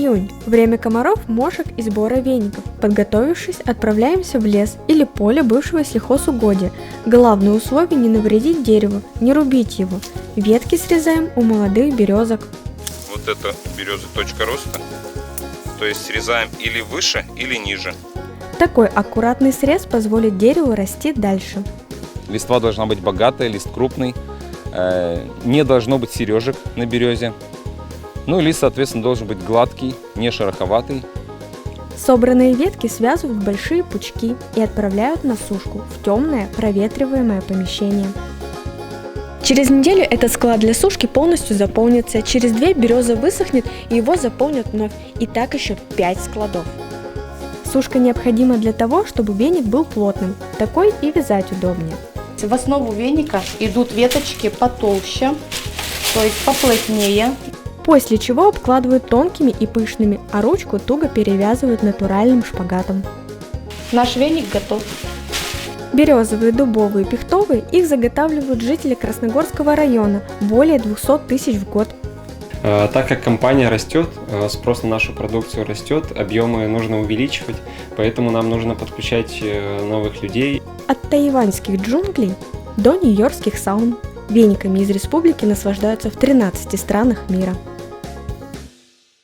июнь – время комаров, мошек и сбора веников. Подготовившись, отправляемся в лес или поле бывшего сельхозугодия. Главное условие – не навредить дереву, не рубить его. Ветки срезаем у молодых березок. Вот это у березы точка роста, то есть срезаем или выше, или ниже. Такой аккуратный срез позволит дереву расти дальше. Листва должна быть богатая, лист крупный, не должно быть сережек на березе. Ну и лист, соответственно, должен быть гладкий, не шероховатый. Собранные ветки связывают в большие пучки и отправляют на сушку в темное проветриваемое помещение. Через неделю этот склад для сушки полностью заполнится, через 2 береза высохнет и его заполнят вновь, и так еще 5 складов. Сушка необходима для того, чтобы веник был плотным, такой и вязать удобнее. В основу веника идут веточки потолще, то есть поплотнее. После чего обкладывают тонкими и пышными, а ручку туго перевязывают натуральным шпагатом. Наш веник готов. Березовые, дубовые, пихтовые – их заготавливают жители Красногорского района, более 200 тысяч в год. Так как компания растет, спрос на нашу продукцию растет, объемы нужно увеличивать, поэтому нам нужно подключать новых людей. От тайваньских джунглей до нью-йоркских саун. Вениками из республики наслаждаются в 13 странах мира.